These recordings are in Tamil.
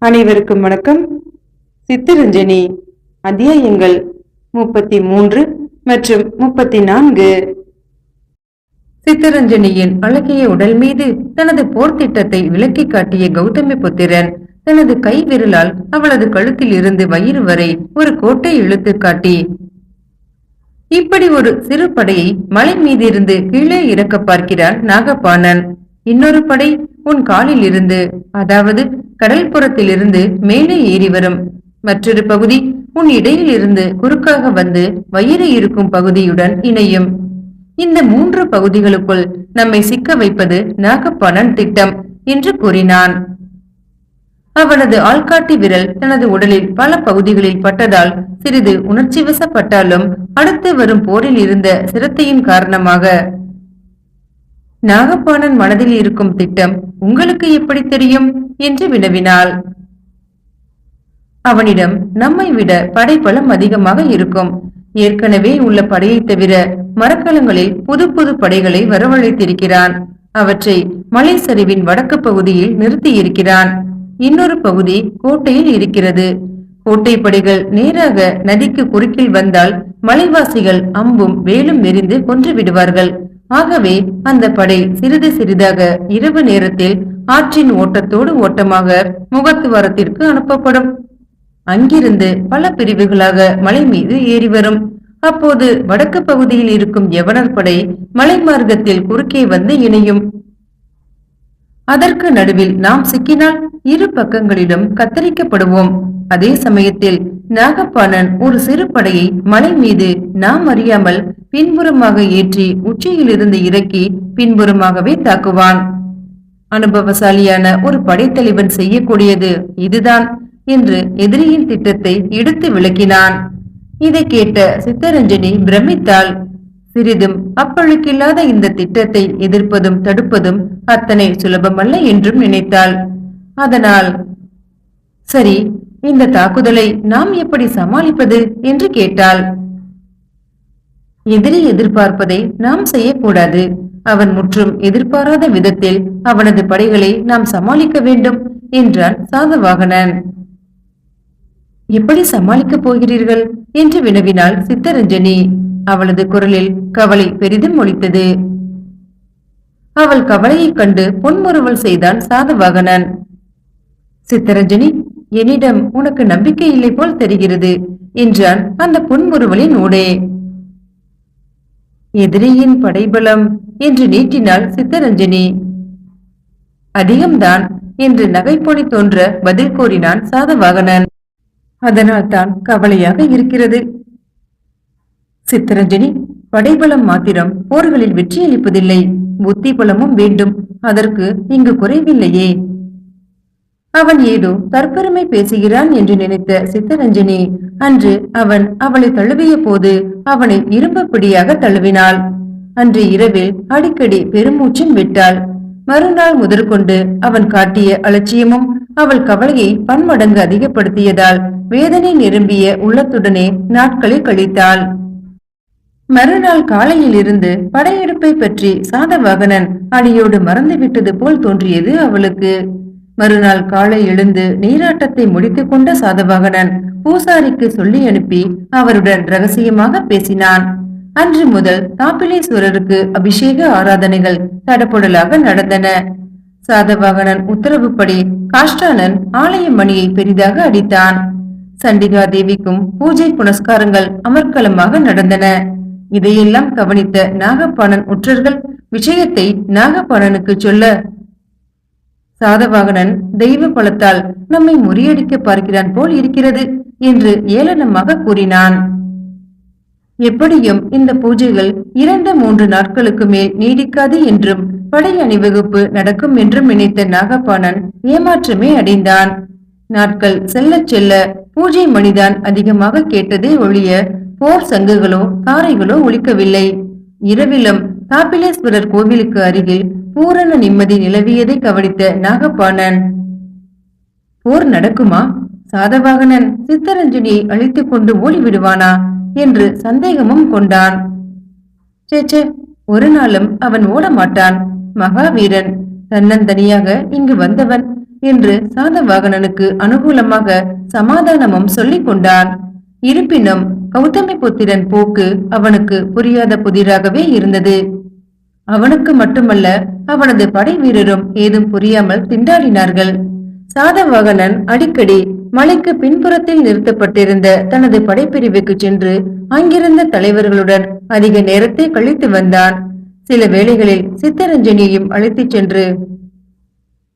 அனைவருக்கும் வணக்கம். சித்தரஞ்சனி அத்தியாயங்கள் 33 மற்றும் 34. சித்தரஞ்சனியின் அழகிய உடல் மீது தனது போர் திட்டத்தை விளக்கி காட்டிய கௌதமி புத்திரன் தனது கை விரலால் அவளது கழுத்தில் இருந்து வயிறு வரை ஒரு கோட்டை இழுத்து காட்டி, இப்படி ஒரு சிறு படையை மலை மீதிருந்து கீழே இறக்க பார்க்கிறான் நாகப்பாணன். இன்னொரு படை உன் காலில் இருந்து, அதாவது கடல் புறத்திலிருந்து மேலே ஏறி வரும். மற்றொரு பகுதி உன் இடையில் இருந்து குறுக்காக வந்து வயிறு இருக்கும் பகுதியுடன் இணையும். இந்த 3 பகுதிகளுக்குள் நம்மை சிக்க வைப்பது நாகப்பாணன் திட்டம் என்று கூறினான். அவனது ஆள்காட்டி விரல் தனது உடலில் பல பகுதிகளில் பட்டதால் சிறிது உணர்ச்சி வசப்பட்டாலும் அடுத்து வரும் போரில் இருந்த சிரத்தையின் காரணமாக, நாகப்பாணன் மனதில் இருக்கும் திட்டம் உங்களுக்கு எப்படி தெரியும் என்று வினவினாள். அவனிடம் நம்மை விட படைபலம் அதிகமாக இருக்கும். ஏற்கனவே உள்ள படையை தவிர மரக்கலங்களில் புது புது படைகளை வரவழைத்திருக்கிறான். அவற்றை மலை சரிவின் வடக்கு பகுதியில் நிறுத்தி இருக்கிறான். இன்னொரு பகுதி கோட்டையில் இருக்கிறது. கோட்டை படைகள் நேராக நதிக்கு குறுக்கில் வந்தால் மலைவாசிகள் அம்பும் வேலும் எறிந்து கொன்று விடுவார்கள். ஆகவே அந்த படை சிறிது சிறிதாக இரவு நேரத்தில் ஆற்றின் ஓட்டத்தோடு ஓட்டமாக முகத்துவாரத்திற்கு அனுப்பப்படும். அங்கிருந்து பல பிரிவுகளாக மலை மீது ஏறி வரும். அப்போது வடக்கு பகுதியில் இருக்கும் யவனர் படை மலை மார்க்கத்தில் குறுக்கே வந்து இணையும். அதற்கு நடுவில் நாம் சிக்கினால் இரு பக்கங்களிலும் கத்தரிக்கப்படுவோம். அதே சமயத்தில் நாகப்பாணன் ஒரு சிறு படையை மலை மீது நாம் அறியாமல் பின்புறமாக ஏற்றி உச்சியிலிருந்து இறக்கி பின்புறமாகவே தாக்குவான். அனுபவசாலியான ஒரு படைத்தலைவன் செய்யக்கூடியது இதுதான் என்று எதிரியின் திட்டத்தை எடுத்து விளக்கினான். இதை கேட்ட சித்தரஞ்சனி பிரமித்தாள். சிறிதும் அப்பழுக்கில்லாத இந்த திட்டத்தை எதிர்ப்பதும் தடுப்பதும் அத்தனை சுலபமல்ல என்றும் நினைத்தாள். அதனால், சரி, இந்த தாக்குதலை நாம் எப்படி சமாளிப்பது என்று கேட்டாள். எதிரி எதிர்பார்ப்பதை நாம் செய்யக்கூடாது. அவன் முற்றும் எதிர்பாராத விதத்தில் அவனது படைகளை நாம் சமாளிக்க வேண்டும் என்றான் சாதவாகனன். எப்படி சமாளிக்கப் போகிறீர்கள் என்று வினவினாள் சித்தரஞ்சனி. அவளது குரலில் கவலை பெரிதும் ஒலித்தது. அவள் கவலையைக் கண்டு பொன்முறுவல் செய்தான் சாதவாகனன். சித்தரஞ்சனி, என்னிடம் உனக்கு நம்பிக்கை இல்லை போல் தெரிகிறது என்றான் அந்த பொன்முறுவலின் ஊடே. எதிரியின் படைபலம் என்று நீட்டினாள் சித்தரஞ்சனி. அதிகம்தான் என்று நகைப்பொனி தோன்ற பதில் கூறினான் சாதவாகனன். அதனால் தான் கவலையாக இருக்கிறது. சித்தரஞ்சனி, படைபலம் மாத்திரம் போர்களில் வெற்றியளிப்பதில்லை. புத்தி பலமும் வேண்டும். அதற்கு இங்கு குறைவில்லையே. அவன் ஏதோ தற்பெருமை பேசுகிறான் என்று நினைத்த சித்தரஞ்சனி அன்று அவன் அவளை தழுவிய போது அவனை இரும்பப்படியாக தழுவினாள். அன்று இரவில் அடிக்கடி பெருமூச்சும் விட்டாள். மறுநாள் முதற்கொண்டு அவன் காட்டிய அலட்சியமும் அவள் கவலையை பன்மடங்கு அதிகப்படுத்தியதால் வேதனை நிரம்பிய உள்ளத்துடனே நாட்களை கழித்தாள். மறுநாள் காலையில் இருந்து படையெடுப்பை பற்றி சாதவாகனன் அடியோடு மறந்துவிட்டது போல் தோன்றியது அவளுக்கு. மறுநாள் காலை எழுந்து நீராட்டத்தை முடித்துக் கொண்ட சாதவாகனன் பூசாரிக்கு சொல்லி அனுப்பி அவருடன் ரகசியமாக பேசினான். அன்று முதல் தாப்பிலேஸ்வரருக்கு அபிஷேக ஆராதனைகள் தடப்புடலாக நடந்தன. சாதவாகனன் உத்தரவுப்படி காஷ்டானன் ஆலய மணியை பெரிதாக அடித்தான். சண்டிகா தேவிக்கும் பூஜை புனஸ்காரங்கள் அமர்க்கலமாக நடந்தன. இதையெல்லாம் கவனித்த நாகப்பாணன் ஒற்றர்கள் விஷயத்தை நாகப்பாணனுக்கு சொல்ல, சாதவாகனன் தெய்வ பலத்தால் நம்மை முறியடிக்க பார்க்கிறான் போல் இருக்கிறது என்று ஏளனமாக கூறினான். எப்படியும் இந்த பூஜைகள் 2-3 நாட்களுக்கு மேல் நீடிக்காது என்றும் படை அணிவகுப்பு நடக்கும் என்றும் நினைத்த நாகப்பாணன் ஏமாற்றமே அடைந்தான். நாட்கள் செல்ல செல்ல பூஜை மணிதான் அதிகமாக கேட்டதே ஒழிய போர் சங்குகளோ தாரைகளோ ஒலிக்கவில்லை. இரவிலும் தாப்பிலேஸ்வரர் கோவிலுக்கு அருகில் பூரண நிம்மதி நிலவியதை கவனித்த நாகப்பாணன், போர் நடக்குமா? சாதவாகனன் சித்தரஞ்சனியை அழித்துக் கொண்டு ஓடிவிடுவானா என்று சந்தேகமும் கொண்டான். சேச்சே, ஒரு நாளும் அவன் ஓடமாட்டான். மகாவீரன், தன்னந்தனியாக இங்கு வந்தவன். என்று சாதவாகனனுக்கு அனுகூலமாக சமாதானமும் சொல்லிக் கொண்டான். இருப்பினும் கௌதமி புத்திரன் போக்கு அவனுக்கு புரியாத புதிராகவே இருந்தது. அவனுக்கு மட்டுமல்ல, அவனது படை வீரரும் ஏதும் புரியாமல் திண்டாடினார்கள். சாதவாகனன் அடிக்கடி மலைக்கு பின்புறத்தில் நிறுத்தப்பட்டிருந்த தனது படைப்பிரிவுக்கு சென்று அங்கிருந்த தலைவர்களுடன் அதிக நேரத்தை கழித்து வந்தான். சில வேளைகளில் சித்தரஞ்சனியையும் அழைத்துச் சென்று,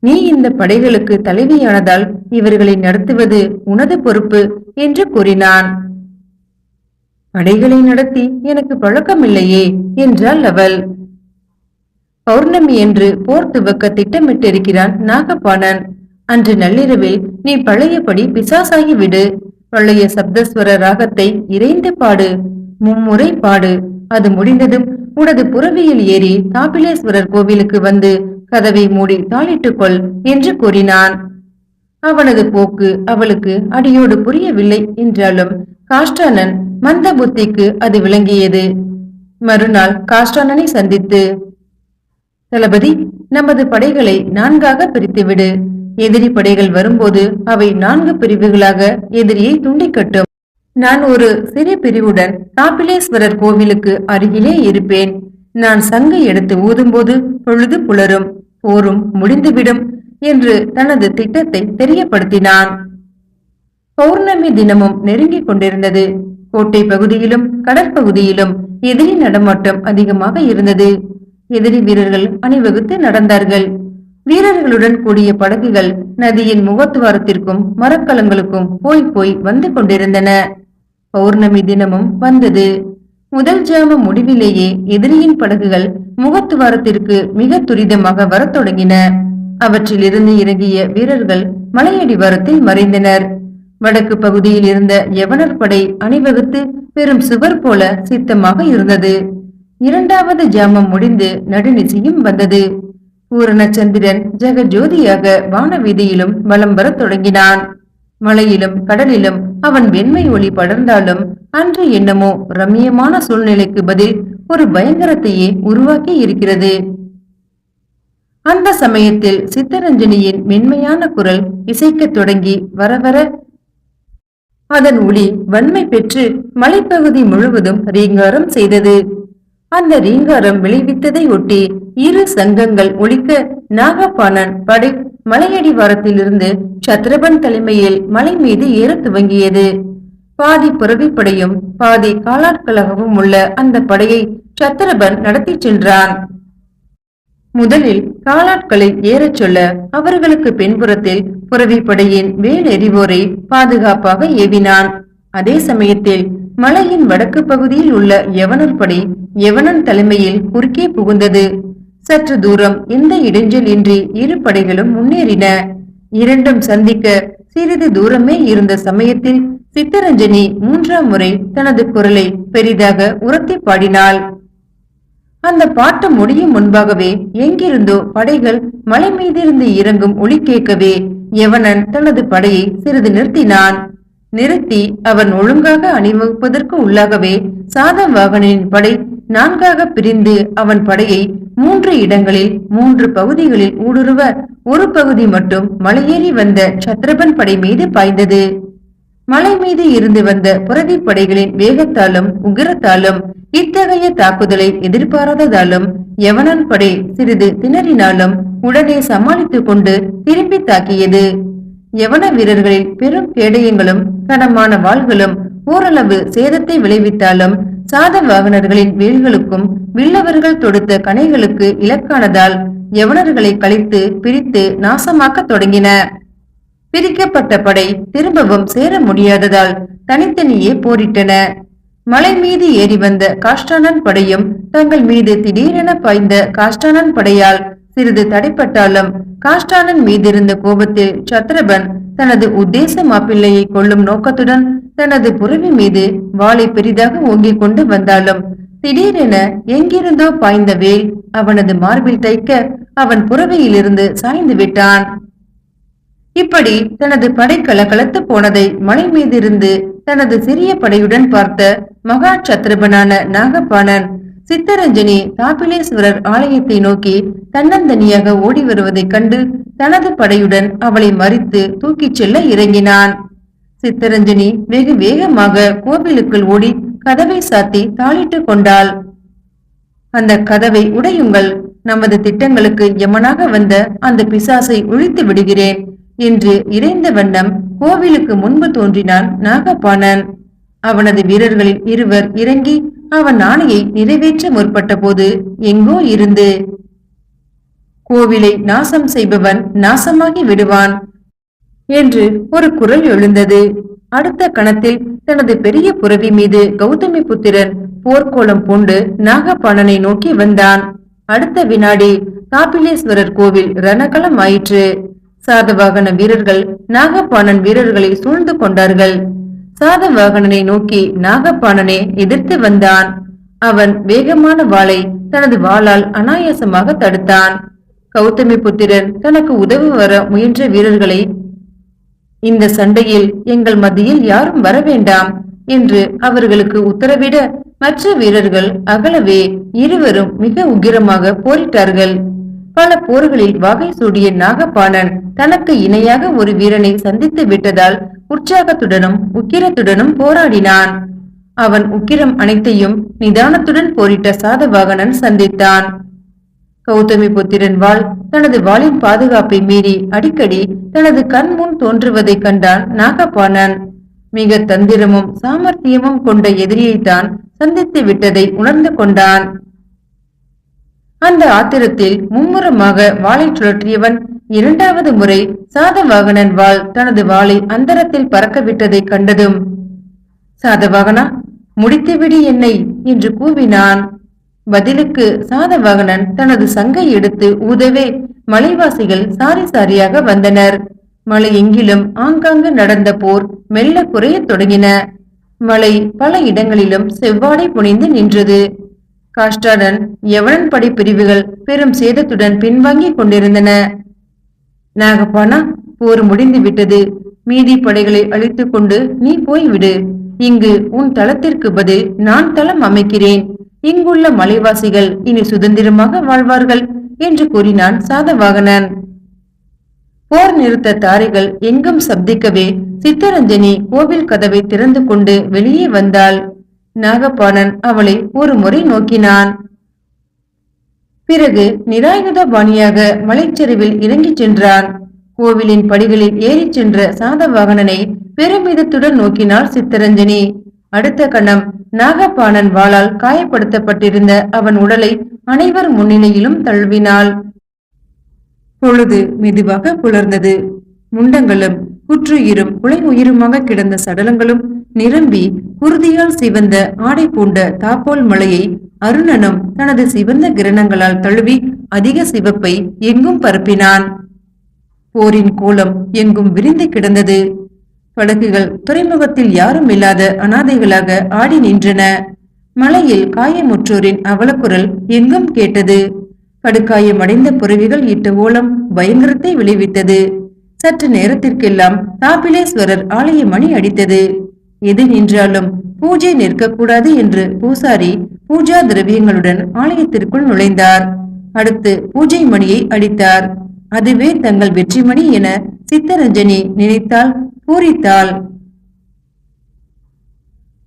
நீ இந்த படைகளுக்கு தலைவியானதால் இவர்களை நடத்துவது உனது பொறுப்பு என்று கூறினான். படைகளை நடத்தி எனக்கு பழக்கமில்லையே என்றாள் அவள். பௌர்ணமி என்று போர் துவக்க திட்டமிட்டிருக்கிறான் நாகபாணன். அன்று நள்ளிரவில் நீ பழையபடி பிசாசாகி விடு. பழைய சப்தஸ்வர ராகத்தை இறைந்து பாடு, மும்முறை பாடு. அது முடிந்ததும் உனது புறவியில் ஏறி தாபிலேஸ்வரர் கோவிலுக்கு வந்து கதவை மூடி தாளிட்டுக்கொள் என்று கூறினான். அவனது போக்கு அவளுக்கு அடியோடு புரியவில்லை என்றாலும் காஷ்டானன் மந்த புத்திக்கு அது விளங்கியது. மறுநாள் காஷ்டானனை சந்தித்து, தளபதி, நமது படைகளை 4ஆக பிரித்துவிடு. எதிரி படைகள் வரும்போது அவை 4 பிரிவுகளாக எதிரியை துண்டிக்கட்டும். நான் ஒரு சிறு பிரிவுடன் காபிலேஸ்வரர் கோவிலுக்கு அருகிலே இருப்பேன். நான் சங்கை எடுத்து ஊதும்போது பொழுது புலரும், போரும் முடிந்துவிடும் என்று தனது திட்டத்தை தெரியப்படுத்தினான். பௌர்ணமி தினமும் நெருங்கிக் கொண்டிருந்தது. கோட்டை பகுதியிலும் கடற்பகுதியிலும் எதிரி நடமாட்டம் அதிகமாக இருந்தது. எதிரி வீரர்கள் அணிவகுத்து நடந்தார்கள். வீரர்களுடன் கூடிய படகுகள் நதியின் முகத்துவாரத்திற்கும் மரக்கலங்களுக்கும் போய் வந்து கொண்டிருந்தன. பௌர்ணமி தினமும் வந்தது. முதல் ஜாம முடிவிலேயே எதிரியின் படகுகள் முகத்துவாரத்திற்கு மிக துரிதமாக வரத் தொடங்கின. அவற்றில் இருந்து இறங்கிய வீரர்கள் மலையடிவாரத்தில் மறைந்தனர். வடக்கு பகுதியில் இருந்த யவனர் படை அணிவகுத்து பெரும் சுவர் போல சித்தமாக இருந்தது. 2வது ஜாமம் முடிந்து நடுநிசியும் வந்தது. பூரணச்சந்திரன் ஜெகஜோதியாக வானவீதியிலும் வலம் வரத் தொடங்கினான். மலையிலும் கடலிலும் அவன் வெண்மை ஒளி படர்ந்தாலும் அன்று என்னமோ ரம்மியமான சூழ்நிலைக்கு பதில் ஒரு பயங்கரத்தையே உருவாக்கி இருக்கிறது. அந்த சமயத்தில் சித்தரஞ்சனியின் மென்மையான குரல் இசைக்கத் தொடங்கி வர வர அதன் ஒளி வன்மை பெற்று மலைப்பகுதி முழுவதும் ரீங்காரம் செய்தது. அந்த ரீங்காரம் விளைவித்ததை ஒட்டி 2 சங்கங்கள் ஒலிக்க நாகபாணன் படை மலையடிவாரத்திலிருந்து சத்ரபன் தலைமையில் மலை மீது ஏற துவங்கியது. பாதி புறவிப்படையும் பாதி காலாட்களாகவும் உள்ள அந்த படையை சத்ரபன் நடத்தி சென்றான். முதலில் காலாட்களை ஏறச் சொல்ல அவர்களுக்கு பின்புறத்தில் புறவிப்படையின் வேல் எறிவோரை பாதுகாப்பாக ஏவினான். அதே சமயத்தில் மலையின் வடக்கு பகுதியில் உள்ள யவனர் படை யவனன் தலைமையில் குறுக்கே புகுந்தது. சற்று தூரம் எந்த இடைஞ்சல் இன்றி 2 படைகளும் முன்னேறின. 2ம் சந்திக்க சிறிது தூரமே இருந்த சமயத்தில் சித்தரஞ்சனி 3ஆம் முறை தனது குரலை பெரிதாக உரத்தி பாடினாள். அந்த பாட்டு முடியும் முன்பாகவே எங்கிருந்தோ படைகள் மலை மீதிருந்து இறங்கும் ஒளி கேட்கவே யவனன் தனது படையை சிறிது நிறுத்தினான். நிறுத்தி அவன் ஒழுங்காக அணிவகுப்பதற்கு உள்ளாகவே சாதவாகனின் படை 4ஆக பிரிந்து அவன் படையை 3 இடங்களில் 3 பகுதிகளில் ஊடுருவ ஒரு பகுதி மட்டும் மலையேறி வந்த சத்ரபன் படை மீது பாய்ந்தது. மலை மீது இருந்து வந்த புரவி படைகளின் வேகத்தாலும் உக்கிரத்தாலும் இத்தகைய தாக்குதலை எதிர்பாராததாலும் யவனன் படை சிறிது திணறினாலும் உடனே சமாளித்துக் கொண்டு திரும்பி தாக்கியது. யவன வீரர்களில் பெரும் கேடயங்களும் கனமான வாள்களும் ஓரளவு சேதத்தை விளைவித்தாலும் சாதவாகனர்களின் வேல்களுக்கும் வில்லவர்கள் தொடுத்த கணைகளுக்கு இலக்கானதால் யவனர்களை கழித்து பிரித்து நாசமாக்க தொடங்கின. பிரிக்கப்பட்ட படை திரும்பவும் சேர முடியாததால் தனித்தனியே போரிட்டன. மலை மீது ஏறி வந்த காஷ்டானன் படையும் தங்கள் மீது திடீரென பாய்ந்த காஷ்டானன் படையால் சிறிது தடைப்பட்டாலும் காஷ்டானன் மீதிருந்த கோபத்தில் சத்ரபன் தனது உத்தேச மாப்பிள்ளையை கொல்லும் நோக்கத்துடன் தனது புறவி மீது வாளை பெரிதாக ஓங்கிக் கொண்டு வந்தாலும் திடீரென எங்கிருந்தோ பாய்ந்த வேல் அவனது மார்பில் தைக்க அவன் புறவையிலிருந்து சாய்ந்து விட்டான். இப்படி தனது படை கலகலத்து போனதை மலை மீதிருந்து தனது சிறிய படையுடன் பார்த்த மகா சத்ரபனான நாகபாணன் சித்தரஞ்சனி தாபிலேஸ்வரர் ஆலயத்தை நோக்கி தன்னந்தனியாக ஓடி வருவதைக் கண்டு தனது படையுடன் அவளை மறித்து தூக்கிச் செல்ல இறங்கினான். சித்தரஞ்சனி வெகு வேகமாக கோவிலுக்குள் ஓடி கதவை சாத்தி தாளிட்டு கொண்டாள். அந்த கதவை உடையுங்கள், நமது திட்டங்களுக்கு யமனாக வந்த அந்த பிசாசை ஒழித்து விடுகிறேன் என்று இறைந்த வண்ணம் கோவிலுக்கு முன்பு தோன்றினான் நாகபாணன். அவனது வீரர்களில் இருவர் இறங்கி அவன் ஆணையை நிறைவேற்ற முற்பட்ட போது எங்கோ இருந்து, கோவிலை நாசம் செய்பவன் நாசமாகி விடுவான் என்று ஒரு குரல் எழுந்தது. அடுத்த கணத்தில் தனது பெரிய புரவி மீது கௌதமி புத்திரன் போர்க்கோளம் பூண்டு நாகபாணனை நோக்கி வந்தான். அடுத்த வினாடி காபிலேஸ்வரர் கோவில் ரணகளம் ஆயிற்று. சாதவாகன வீரர்கள் நாகபாணன் வீரர்களை சூழ்ந்து கொண்டார்கள். சாதவாகனனை நோக்கி நாகபாணனே எதிர்த்து வந்தான். அவன் வேகமான வாளை தனது வாளால் அனாயாசமாக தடுத்தான். கௌதமி புத்திரன் தனக்கு உதவி வர முயன்ற வீரர்களை, இந்த சண்டையில் எங்கள் மத்தியில் யாரும் வர வேண்டாம் என்று அவர்களுக்கு உத்தரவிட மற்ற வீரர்கள் அகலவே இருவரும் மிக உக்கிரமாக போரிட்டார்கள். பல போர்களில் வாகை சூடிய நாகபாணன் தனக்கு இணையாக ஒரு வீரனை சந்தித்து விட்டதால் உற்சாகத்துடனும் உக்கிரத்துடனும் போராடினான். அவன் உக்கிரம் அனைத்தையும் நிதானத்துடன் போரிட்ட சாதவாகனன் சந்தித்தான். கௌதமி புத்திரன் வாள் தனது வாளின் பாதுகாப்பை மீறி அடிக்கடி தனது கண் முன் தோன்றுவதை கண்டான் நாகபாணன். மிக தந்திரமும் சாமர்த்தியமும் கொண்ட எதிரியைத்தான் சந்தித்து விட்டதை உணர்ந்து கொண்டான். அந்த ஆத்திரத்தில் மும்முரமாக வாளை சுழற்றியவன் இரண்டாவது முறை சாதவாகனன் வாள் தனது வாளை அந்தரத்தில் பறக்க விட்டதை கண்டதும், சாதவாகனா, முடித்துவிடி என்னை என்று கூவினான். பதிலுக்கு சாதவாகனன் தனது சங்கை எடுத்து ஊதவே மலைவாசிகள் சாரி சாரியாக வந்தனர். மலை எங்கிலும் ஆங்காங்கு நடந்த போர் மெல்ல குறையத் தொடங்கின. மலை பல இடங்களிலும் செவ்வாடை புனிந்து நின்றது. காஷ்டாடன் யவனன் படை பிரிவுகள் பெரும் சேதத்துடன் பின்வாங்கி கொண்டிருந்தன. நாகபாணா, போர் முடிந்து விட்டது. மீதி படைகளை அழித்துக் கொண்டு நீ போய்விடு. இங்கு உன் தளத்திற்கு பதில் நான் தளம் அமைக்கிறேன். இங்குள்ள மலைவாசிகள் இனி சுதந்திரமாக வாழ்வார்கள் என்று கூறினான் சாதவாகனன். போர் நிறுத்த தாரைகள் எங்கும் சப்திக்கவே சித்தரஞ்சனி கோவில் கதவை திறந்து கொண்டு வெளியே வந்தாள். நாகபாணன் அவளை ஒரு முறை நோக்கினான். பிறகு நிராயுத பாணியாக மலைச்சரிவில் இறங்கிச் சென்றான். கோவிலின் படிகளில் ஏறிச் சென்ற சாதவாகனனை பெருமிதத்துடன் நோக்கினாள் சித்தரஞ்சனி. அடுத்த கணம் நாகபாணன் வாளால் காயப்படுத்தப்பட்டிருந்த அவன் உடலை அனைவர் முன்னிலையிலும் தழுவினாள். பொழுது மெதுவாக புலர்ந்தது. முண்டங்களும் குற்றுயிரும் குலை உயிருமாக கிடந்த சடலங்களும் நிரம்பி குருதியால் சிவந்த ஆடை பூண்ட தாப்போல் மலையை அருணனும் தனது சிவந்த கிரணங்களால் தழுவி அதிக சிவப்பை எங்கும் பரப்பினான். போரின் கோலம் எங்கும் விரிந்து கிடந்தது. படகுகள் துறைமுகத்தில் யாரும் இல்லாத அனாதைகளாக ஆடி நின்றன. மலையில் காயமுற்றோரின் அவலக்குரல் எங்கும் கேட்டது. படுகாயம் அடைந்த புறவிகள் இட்ட ஓலம் பயங்கரத்தை விளைவித்தது. சற்று நேரத்திற்கெல்லாம் காபிலேஸ்வரர் ஆலய மணி அடித்தது. எது நின்றாலும் பூஜை நிற்கக்கூடாது என்று பூசாரி பூஜா திரவியங்களுடன் ஆலயத்திற்குள் நுழைந்தார். அடுத்து பூஜை மணியை அடித்தார். அதுவே தங்கள் வெற்றி மணி என சித்தரஞ்சனி நினைத்தாள், பூரித்தாள்.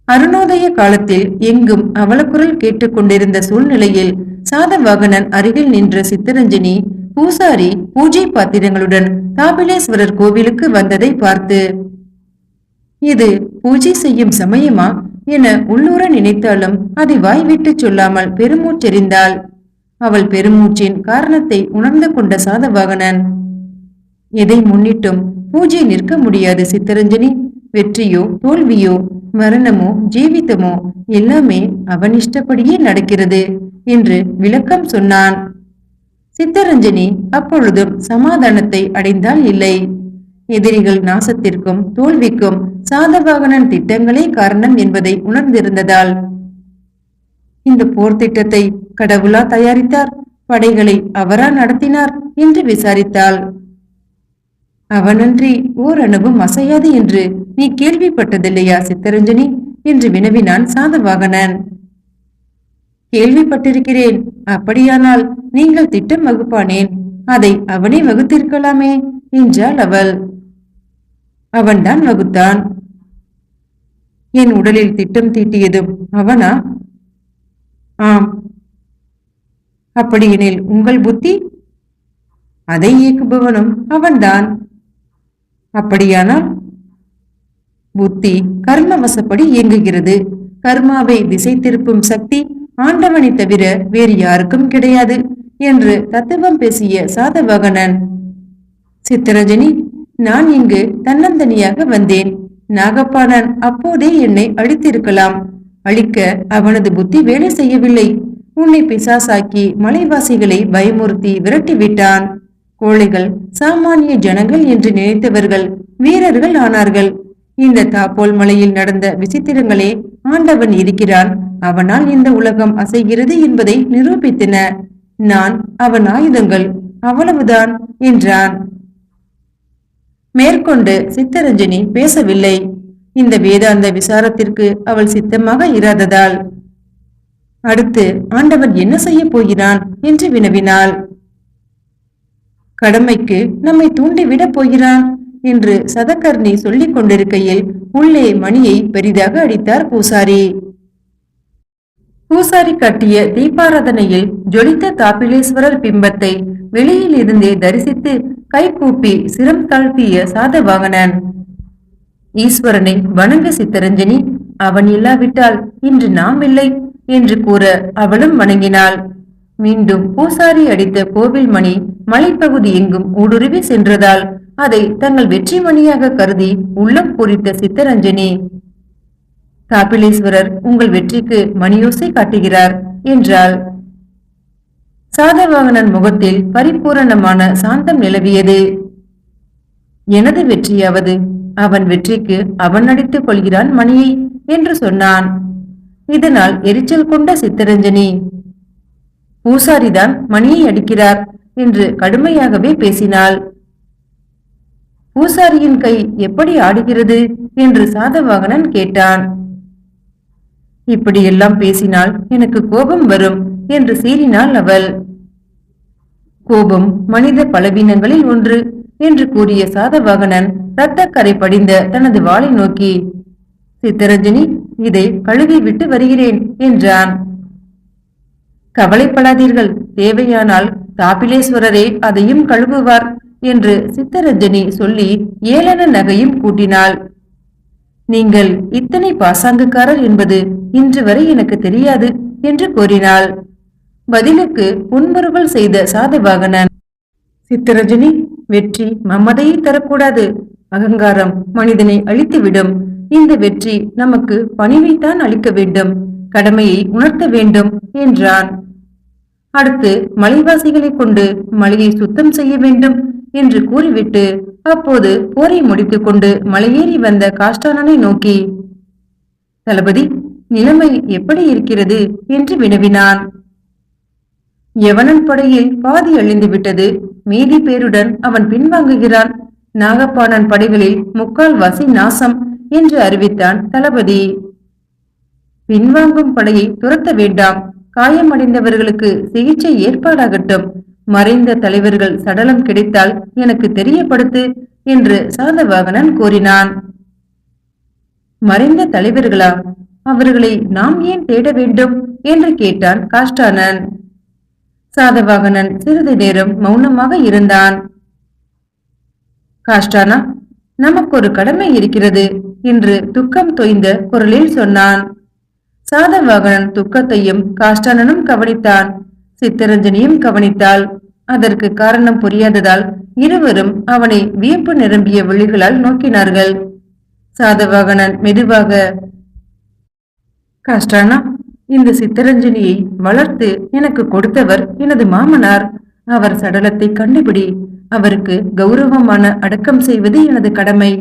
அருணோதய காலத்தில் எங்கும் அவலக்குரல் கேட்டுக்கொண்டிருந்த சூழ்நிலையில் சாதவாகனன் அருகில் நின்ற சித்தரஞ்சனி பூசாரி பூஜை பாத்திரங்களுடன் காபிலேஸ்வரர் கோவிலுக்கு வந்ததை பார்த்து, இது பூஜை செய்யும் சமயமா என உள்ளூர நினைத்தாலும் அதை வாய்விட்டு சொல்லாமல் பெருமூச்செறிந்தாள். அவள் பெருமூச்சின் காரணத்தை உணர்ந்து கொண்ட சாதவாகனன், எதை முன்னிட்டும் பூஜை நிற்க முடியாது சித்தரஞ்சனி. வெற்றியோ தோல்வியோ மரணமோ ஜீவிதமோ எல்லாமே அவன் இஷ்டப்படியே நடக்கிறது என்று விளக்கம் சொன்னான். சித்தரஞ்சனி அப்பொழுதும் சமாதானத்தை அடைந்தால் இல்லை. எதிரிகள் நாசத்திற்கும் தோல்விக்கும் சாதவாகனன் திட்டங்களே காரணம் என்பதை உணர்ந்திருந்ததால், இந்த போர் திட்டத்தை கடவுளா தயாரித்தார், படைகளை அவரா நடத்தினார் என்று விசாரித்தாள். அவனன்றி ஓரணுவும் அசையாது என்று நீ கேள்விப்பட்டதில்லையா சித்தரஞ்சனி என்று வினவினான் சாதவாகனன். கேள்விப்பட்டிருக்கிறேன். அப்படியானால் நீங்கள் திட்டம் வகுப்பானேன். அதை அவனே வகுத்திருக்கலாமே என்றாள் அவள். அவன்தான் வகுத்தான். என் உடலில் திட்டம் தீட்டியதும் அவனா? ஆம். அப்படியெனில் உங்கள் புத்தி? அதை இயக்குபவனும் அவன்தான். அப்படியானால் புத்தி கர்மவசப்படி இயங்குகிறது. கர்மாவை திசை திருப்பும் சக்தி ஆண்டவனை தவிர வேறு யாருக்கும் கிடையாது என்று தத்துவம் பேசிய சாதவாகனன். சித்தரஜனி, நான் இங்கு தன்னந்தனியாக வந்தேன். நாகப்பாணன் அப்போதே என்னை அழித்திருக்கலாம். அழிக்க அவனது புத்தி வேலை செய்யவில்லை. உன்னை பிசாசாக்கி மலைவாசிகளை பயமுறுத்தி விரட்டிவிட்டான். கோழைகள் சாமானிய ஜனங்கள் என்று நினைத்தவர்கள் வீரர்கள் ஆனார்கள். இந்த தாப்போல் மலையில் நடந்த விசித்திரங்களே ஆண்டவன் இருக்கிறான், அவனால் இந்த உலகம் அசைகிறது என்பதை நிரூபித்தன. நான் அவன் ஆயுதங்கள், அவ்வளவுதான் என்றான். மேற்கொண்டு சித்தரஞ்சனி பேசவில்லை. இந்த வேதாந்த விசாரத்திற்கு அவள் சித்தமாக இராததால். அடுத்து ஆண்டவன் என்ன செய்ய போகிறான் என்று வினவினாள். கடமைக்கு நம்மை தூண்டிவிடப் போகிறான் என்று சதகர்ணி சொல்லிக் கொண்டிருக்கையில் உள்ளே மணியை பெரிதாக அடித்தார் பூசாரி. பூசாரி கட்டிய தீபாராதனையில் ஜொலித்த தாப்பிலேஸ்வரர் பிம்பத்தை வெளியில் இருந்தே தரிசித்து கைகூப்பி சிரம் தாழ்த்திய சாதவாகனன். ஈஸ்வரனை வணங்க சித்தரஞ்சனி, அவன் இல்லாவிட்டால் இன்று நாம் இல்லை என்று கூற அவளும் வணங்கினாள். மீண்டும் பூசாரி அடித்த கோவில் மணி மலைப்பகுதி எங்கும் ஊடுருவி சென்றதால் அதை தங்கள் வெற்றி மணியாக கருதி உள்ளம் பூரித்த சித்தரஞ்சனி, காப்பிலேஸ்வரர் உங்கள் வெற்றிக்கு மணியோசை காட்டுகிறார் என்றாள். சாதவாகனன் முகத்தில் பரிபூரணமான சாந்தம் நிலவியது. எனது வெற்றியாவது அவன் வெற்றிக்கு அவன் அடித்துக் கொள்கிறான் மணியை என்று சொன்னான். இதனால் எரிச்சல் கொண்ட சித்தரஞ்சனி, பூசாரிதான் மணியை அடிக்கிறார் என்று கடுமையாகவே பேசினாள். பூசாரியின் கை எப்படி ஆடுகிறது என்று சாதவாகனன் கேட்டான். இப்படியெல்லாம் பேசினால் எனக்கு கோபம் வரும் என்று சீறினாள் அவள். கோபம் மனித பலவீனங்களில் ஒன்று என்று கூறிய சாதவாகனன் இரத்தக்கரை படிந்த தனது வாளை நோக்கி, சித்தரஞ்சனி, இதை கழுவி விட்டு வருகிறேன் என்றான். கவலைப்படாதீர்கள், தேவையானால் தாப்பிலேஸ்வரரே அதையும் கழுவுவார் என்று சித்தரஞ்சனி சொல்லி ஏளன நகையும் கூட்டினாள். நீங்கள் இத்தனை பாசாங்குக்காரர் என்பது இன்று வரை எனக்கு தெரியாது என்று கூறினாள். பதிலுக்கு புன்முறுவல் செய்த சாதவாகனன், சித்தரஞ்சனி, வெற்றி மமதையை தரக்கூடாது. அகங்காரம் மனிதனை அழித்துவிடும். இந்த வெற்றி நமக்கு பணிவைத்தான் அளிக்க வேண்டும், கடமையை உணர்த்த வேண்டும் என்றான். அடுத்து மலைவாசிகளை கொண்டு மலையை சுத்தம் செய்ய வேண்டும் என்று கூறிவிட்டு அப்போது போரை முடித்துக் கொண்டு மலையேறி வந்த காஷ்டானனை நோக்கி, தளபதி, நிலைமை எப்படி இருக்கிறது என்று வினவினான். யவனன் படையில் பாதி அழிந்து விட்டது, மீதி பேருடன் அவன் பின்வாங்குகிறான். நாகப்பாணன் படைகளில் 3/4 நாசம் என்று அறிவித்தான் தளபதி. பின்வாங்கும் படையை துரத்த வேண்டாம், காயமடைந்தவர்களுக்கு சிகிச்சை ஏற்பாடாகட்டும். மறைந்த தலைவர்கள் சடலம் கிடைத்தால் எனக்கு தெரியப்படுத்து என்று சாதவாகனன் கூறினான். மறைந்த தலைவர்களா? அவர்களை நாம் ஏன் தேட வேண்டும் என்று கேட்டான் காஷ்டானன். சாதவாகனன் சிறிது நேரம் மௌனமாக இருந்தான். காஷ்டானா, நமக்கு ஒரு கடமை இருக்கிறது என்று துக்கம் தோய்ந்த குரலில் சொன்னான். சாதவாகனன் துக்கத்தையும் காஷ்டானனும் கவனித்தான். சித்தரஞ்சனியும் கவனித்தாள். அதற்கு காரணம் புரியாததால் இருவரும் அவனை வியப்பு நிரம்பிய விழிகளால் நோக்கினார்கள். சாதவாகனன் மெதுவாக, காஷ்டானா, இந்த சித்தரஞ்சனியை வளர்த்து எனக்கு கொடுத்தவர் எனது மாமனார். அவர் சடலத்தை கண்டுபிடி, அவருக்கு கௌரவமான அடக்கம் செய்வது எனது கடமை.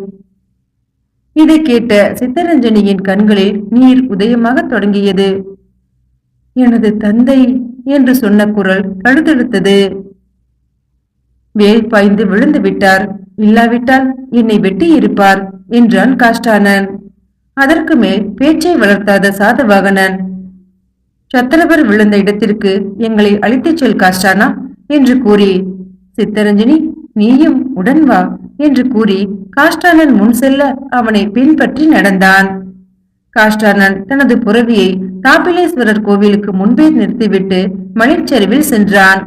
இதை கேட்ட சித்தரஞ்சனியின் கண்களில் நீர் உதயமாக தொடங்கியது. எனது தந்தை என்று சொன்ன குரல் தழுதழுத்தது. வேல் பாய்ந்து விழுந்து விட்டார், இல்லாவிட்டால் என்னை வெட்டி இருப்பார் என்றான் காஷ்டானன். அதற்கு மேல் பேச்சை வளர்த்தாத சாதவாகனன், சத்திரவர் விழுந்த இடத்திற்கு எங்களை அழைத்துச் செல் காஷ்டானா என்று கூறி சித்தரஞ்சனி, நீயும் உடன் வா என்று கூறி காஷ்டானன் முன் செல்ல அவனை பின்பற்றி நடந்தான். காஷ்டானன் தனது புரவியை தாப்பிலேஸ்வரர் கோவிலுக்கு முன்பே நிறுத்திவிட்டு மலைச்சரிவில் சென்றான்.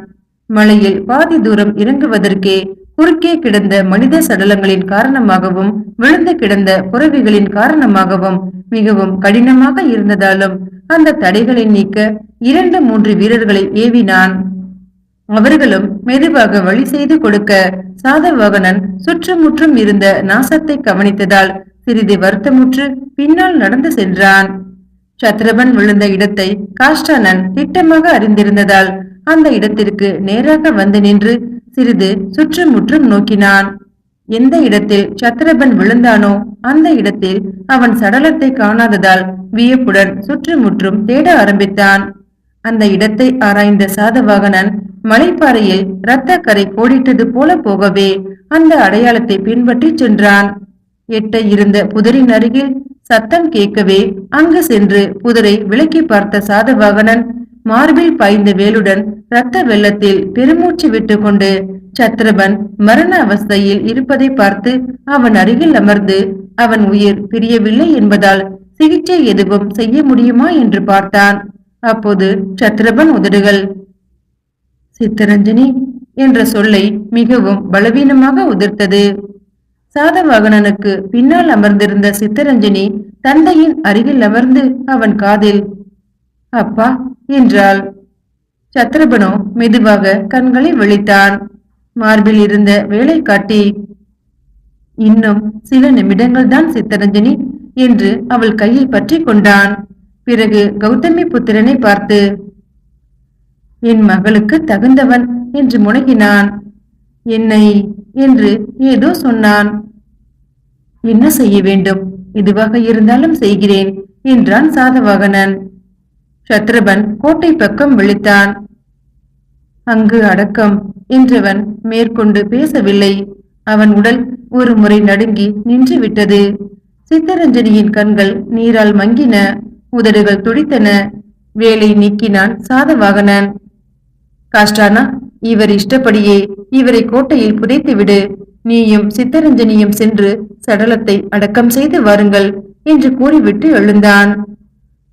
மலையில் பாதி தூரம் இறங்குவதற்கே குறுக்கே கிடந்த மனித சடலங்களின் காரணமாகவும் விழுந்து கிடந்த புரவிகளின் காரணமாகவும் மிகவும் கடினமாக இருந்ததாலும் அந்த தடைகளை நீக்க 2-3 வீரர்களை ஏவினான். அவர்களும் மெதுவாக வழி செய்து கொடுக்க சாதவாகனன் சுற்றுமுற்றும் இருந்த நாசத்தை கவனித்ததால் சிறிது வருத்தமுற்று பின்னால் நடந்து சென்றான். சத்ரபன் விழுந்த இடத்தை காஷ்டானன் திட்டமாக அறிந்திருந்ததால் அந்த இடத்திற்கு நேராக வந்து நின்று சிறிது சுற்றுமுற்றும் நோக்கினான். எந்த இடத்தில் சத்ரபன் விழுந்தானோ அந்த இடத்தில் அவன் சடலத்தை காணாததால் வியப்புடன் சுற்றுமுற்றும் தேட ஆரம்பித்தான். அந்த இடத்தை ஆராய்ந்த சாதவாகனன் மலைப்பாறையில் இரத்த கரை கோடிட்டது போல போகவே அந்த அடையாளத்தை பின்பற்றி சென்றான். எட்ட இருந்த புதரின் அருகில் சத்தம் கேட்கவே அங்கு சென்று புதரை விலக்கி பார்த்த சாதவாகனன் மார்பில் பாய்ந்த வேலுடன் இரத்த வெள்ளத்தில் பெருமூச்சு விட்டு கொண்டு சத்ரபன் மரண அவஸ்தையில் இருப்பதை பார்த்து அவன் அருகில் அமர்ந்து அவன் உயிர் பிரியவில்லை என்பதால் சிகிச்சை எதுவும் செய்ய முடியுமா என்று பார்த்தான். அப்போது சத்ரபன் உதடுகள் சித்தரஞ்சனி என்ற சொல்லை மிகவும் பலவீனமாக உதிர்த்தது. சாதவாகனனுக்கு பின்னால் அமர்ந்திருந்த சித்தரஞ்சனி தந்தையின் அருகில் அமர்ந்து அவன் காதில் அப்பா என்றாள். சத்ரபனோ மெதுவாக கண்களை விழித்தான். மார்பில் இருந்த வேலை காட்டி இன்னும் சில நிமிடங்கள் தான் சித்தரஞ்சனி என்று அவள் கையை பற்றி கொண்டான். பிறகு கௌதமி புத்திரனை பார்த்து என் மகளுக்கு தகுந்தவன் என்று முனகினான். என்னை என்று ஏதோ சொன்னான். என்ன செய்ய வேண்டும், இதுவாக இருந்தாலும் செய்கிறேன் என்றான் சாதவாகனன். சத்ரபன் கோட்டை பக்கம் விழித்தான். அங்கு அடக்கம் என்றவன் மேற்கொண்டு பேசவில்லை. அவன் உடல் ஒரு முறை நடுங்கி நின்று விட்டது. சித்தரஞ்சனியின் கண்கள் நீரால் மங்கின, உதடுகள் துடித்தன. வேலை நீக்கினான் சாதவாகனன். காஷ்டானா, இவர் இஷ்டப்படியே இவரை கோட்டையில் புதைத்து விடு. நீயும் சித்தரஞ்சனியும் சென்று சடலத்தை அடக்கம் செய்து வாருங்கள் என்று கூறிவிட்டு எழுந்தான்.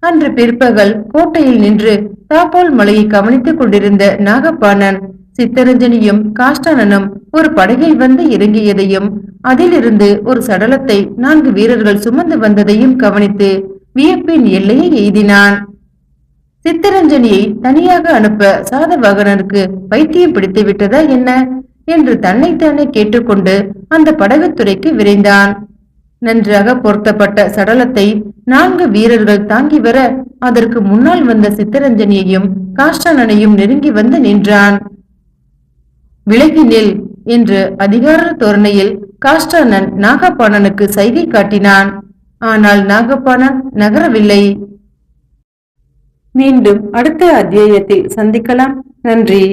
அன்று பிற்பகல் கோட்டையில் நின்று தாப்போல் மலையை கவனித்துக் கொண்டிருந்த நாகப்பாணன் சித்தரஞ்சனியும் காஷ்டானனும் ஒரு படகில் வந்து இறங்கியதையும் அதிலிருந்து ஒரு சடலத்தை 4 வீரர்கள் சுமந்து வந்ததையும் கவனித்து வியப்பின் எல்லையை எய்தினான். சித்தரஞ்சனியை தனியாக அனுப்ப சாதவாகனனுக்கு பைத்தியம் பிடித்து விட்டதா என்ன என்று தன்னைத்தானே கேட்டுக்கொண்டு அந்த படகுத்துறைக்கு விரைந்தான். நன்றாக பொருத்தப்பட்ட சடலத்தை 4 வீரர்கள் தாங்கி வர அதற்கு முன்னால் வந்த சித்தரஞ்சனியையும் காஷ்டானனையும் நெருங்கி வந்து நின்றான். விலகி நில் என்று அதிகார தோரணையில் காஷ்டானன் நாகப்பாணனுக்கு சைகை காட்டினான். ஆனால் நாகப்பாணன் நகரவில்லை. மீண்டும் அடுத்த அத்தியாயத்தில் சந்திக்கலாம். நன்றி.